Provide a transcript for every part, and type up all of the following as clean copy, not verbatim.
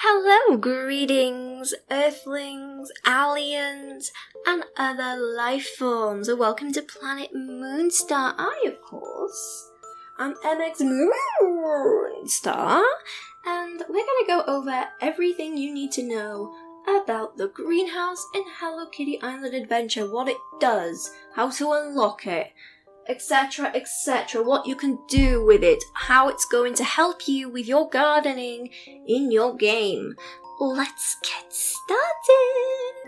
Hello, greetings, Earthlings, aliens, and other life forms. Welcome to planet Moonstar. I, of course, am MX Moonstar, and we're going to go over everything you need to know about the greenhouse in Hello Kitty Island Adventure, what it does, how to unlock it, etc, etc, what you can do with it, how it's going to help you with your gardening in your game. Let's get started!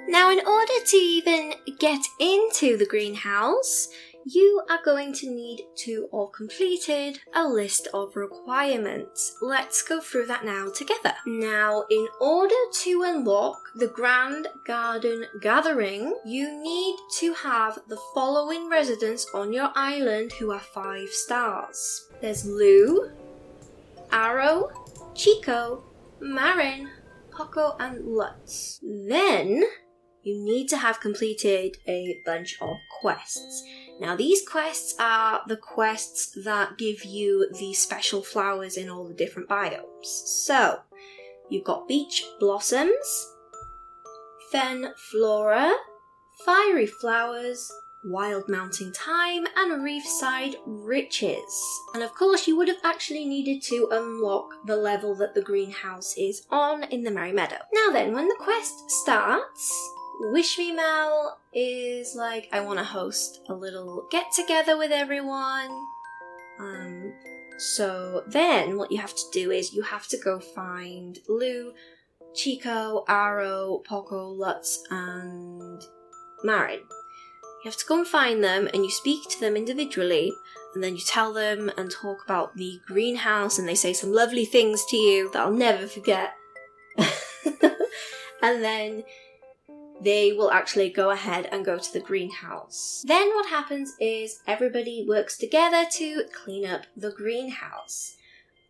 Now, in order to even get into the greenhouse, you are going to need to have completed a list of requirements. Let's go through that now together. Now, in order to unlock the Grand Garden Gathering, you need to have the following residents on your island who are 5 stars. There's Lou, Arrow, Chico, Marin, Poco, and Lutz. Then, you need to have completed a bunch of quests. Now, these quests are the quests that give you the special flowers in all the different biomes. So, you've got Beach Blossoms, Fen Flora, Fiery Flowers, Wild Mountain Thyme, and Reefside Riches. And of course, you would have actually needed to unlock the level that the greenhouse is on in the Merry Meadow. Now then, when the quest starts, Wish Me Mel is like, I want to host a little get-together with everyone. So then what you have to do is you have to go find Lou, Chico, Arrow, Poco, Lutz, and Marin. You have to go and find them, and you speak to them individually, and then you tell them and talk about the greenhouse, and they say some lovely things to you that I'll never forget. And then they will actually go ahead and go to the greenhouse. Then what happens is everybody works together to clean up the greenhouse.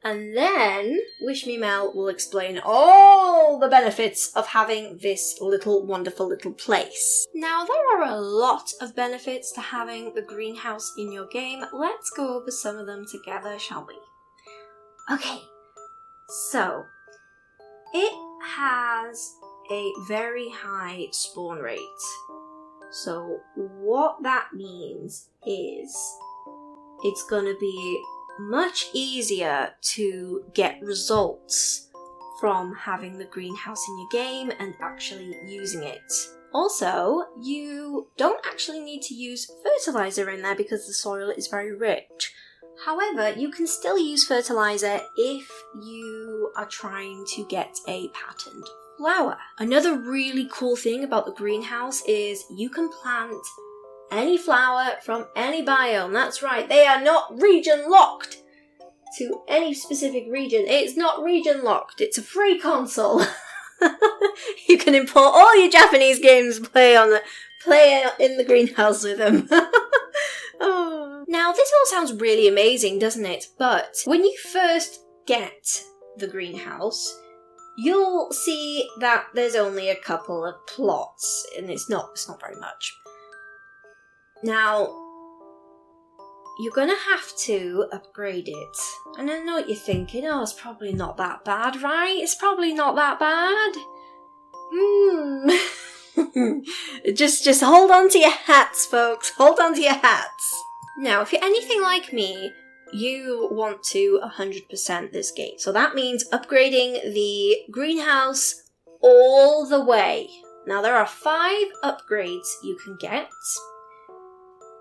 And then Wish Me Mel will explain all the benefits of having this little wonderful little place. Now, there are a lot of benefits to having the greenhouse in your game. Let's go over some of them together, shall we? Okay, so it has a very high spawn rate. So what that means is it's gonna be much easier to get results from having the greenhouse in your game and actually using it. Also, you don't actually need to use fertilizer in there because the soil is very rich. However, you can still use fertilizer if you are trying to get a patterned flower. Another really cool thing about the greenhouse is you can plant any flower from any biome. That's right, they are not region locked to any specific region. It's not region locked, it's a free console. You can import all your Japanese games, play in the greenhouse with them. Oh. Now, this all sounds really amazing, doesn't it? But when you first get the greenhouse, you'll see that there's only a couple of plots, and it's not very much. Now, you're gonna have to upgrade it. And I know what you're thinking, oh, it's probably not that bad, right? It's probably not that bad. Just hold on to your hats, folks. Hold on to your hats. Now, if you're anything like me, you want to 100% this game. So that means upgrading the greenhouse all the way. Now, there are 5 upgrades you can get.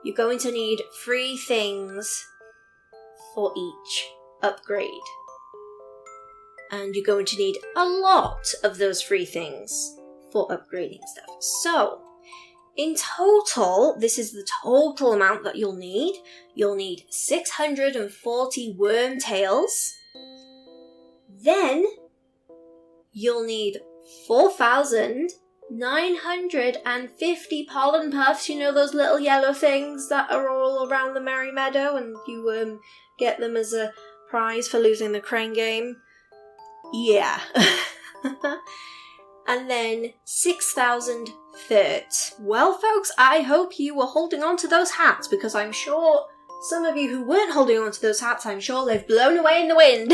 You're going to need 3 things for each upgrade. And you're going to need a lot of those 3 things for upgrading stuff. So, in total, this is the total amount that you'll need. You'll need 640 worm tails. Then, you'll need 4,950 pollen puffs. You know those little yellow things that are all around the Merry Meadow, and you get them as a prize for losing the crane game? Yeah. And then 6,000 fert. Well, folks, I hope you were holding on to those hats, because I'm sure some of you who weren't holding on to those hats, I'm sure they've blown away in the wind.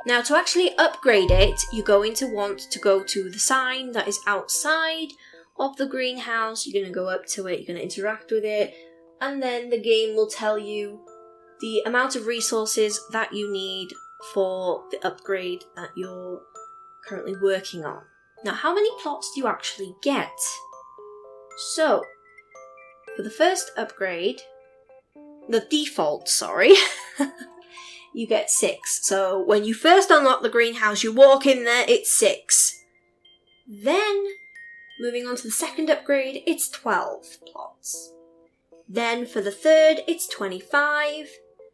Now, to actually upgrade it, you're going to want to go to the sign that is outside of the greenhouse. You're going to go up to it, you're going to interact with it, and then the game will tell you the amount of resources that you need for the upgrade that you're currently working on. Now, how many plots do you actually get? So, for the first upgrade, the default, you get 6. So when you first unlock the greenhouse, you walk in there, it's 6. Then, moving on to the second upgrade, it's 12 plots. Then for the third, it's 25.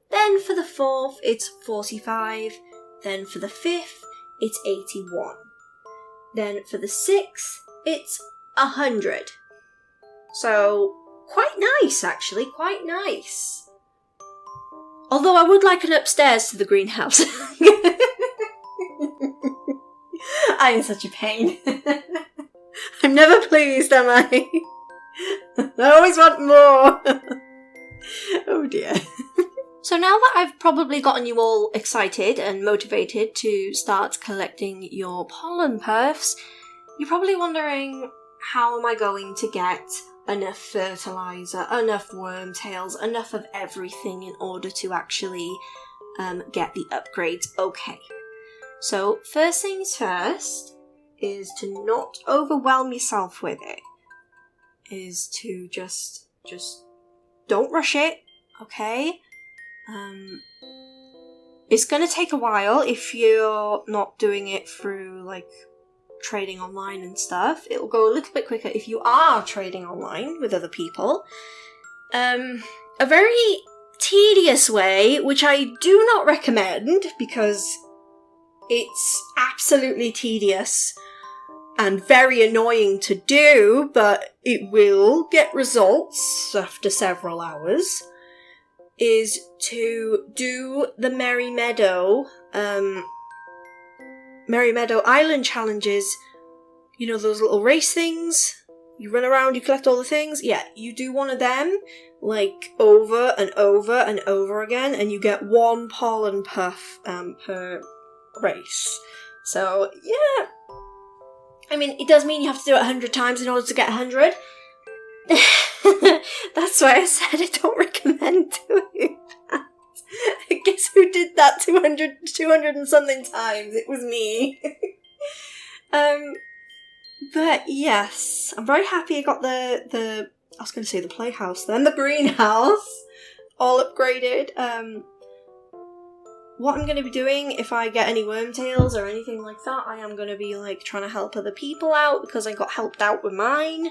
Then for the fourth, it's 45. Then for the fifth, it's 81. Then for the sixth, it's 100. So, quite nice, actually, quite nice. Although I would like an upstairs to the greenhouse. I am such a pain. I'm never pleased, am I? I always want more. Oh dear. So now that I've probably gotten you all excited and motivated to start collecting your pollen puffs, you're probably wondering, how am I going to get enough fertilizer, enough wormtails, enough of everything in order to actually get the upgrades okay? So first things first is to not overwhelm yourself with it. Is to just don't rush it, okay? It's gonna take a while if you're not doing it through like trading online and stuff. It'll go a little bit quicker if you are trading online with other people. A very tedious way, which I do not recommend because it's absolutely tedious and very annoying to do, but it will get results after several hours, is to do the Merry Meadow Island challenges. You know those little race things? You run around, you collect all the things? Yeah, you do one of them, like, over and over and over again, and you get 1 pollen puff per race. So, yeah. I mean, it does mean you have to do it 100 times in order to get 100. That's why I said I don't recommend doing that. Guess who did that 200 and something times? It was me. But yes, I'm very happy I got the I was going to say the playhouse then, the greenhouse, all upgraded. What I'm going to be doing if I get any wormtails or anything like that, I am going to be like trying to help other people out because I got helped out with mine.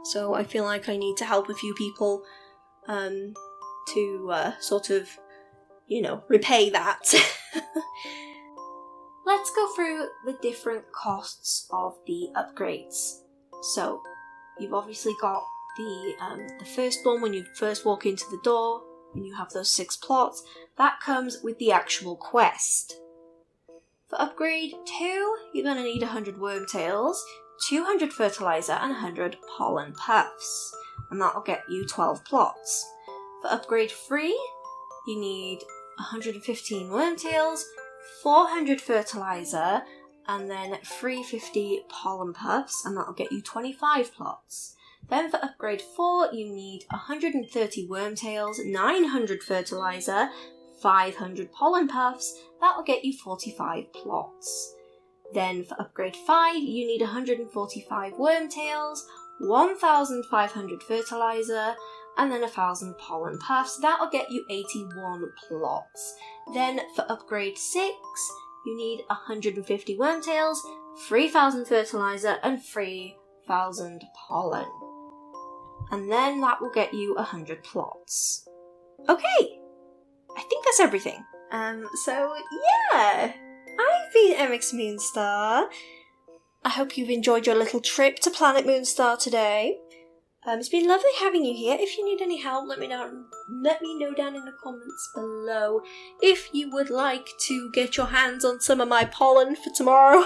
So I feel like I need to help a few people to sort of, you know, repay that. Let's go through the different costs of the upgrades. So you've obviously got the first one when you first walk into the door, and you have those 6 plots. That comes with the actual quest. For upgrade 2, you're going to need 100 wormtails, 200 fertilizer, and 100 pollen puffs. And that'll get you 12 plots. For upgrade 3, you need 115 wormtails, 400 fertilizer, and then 350 pollen puffs, and that'll get you 25 plots. Then for upgrade 4, you need 130 wormtails, 900 fertilizer, 500 pollen puffs, that'll get you 45 plots. Then for upgrade 5, you need 145 wormtails, 1,500 fertilizer, and then 1,000 pollen puffs, that'll get you 81 plots. Then for upgrade 6, you need 150 wormtails, 3,000 fertilizer, and 3,000 pollen. And then that will get you 100 plots. Okay, I think that's everything. So yeah, I've been MX Moonstar. I hope you've enjoyed your little trip to Planet Moonstar today. It's been lovely having you here. If you need any help, let me know down in the comments below if you would like to get your hands on some of my pollen for tomorrow.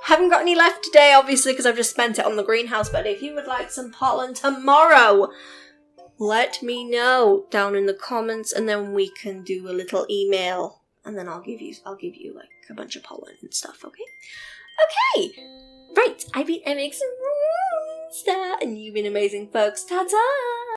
Haven't got any left today, obviously, because I've just spent it on the greenhouse, but if you would like some pollen tomorrow, let me know down in the comments, and then we can do a little email and then I'll give you like a bunch of pollen and stuff. Okay. Right. I've been MX Moonstar, and you've been amazing, folks. Ta-ta.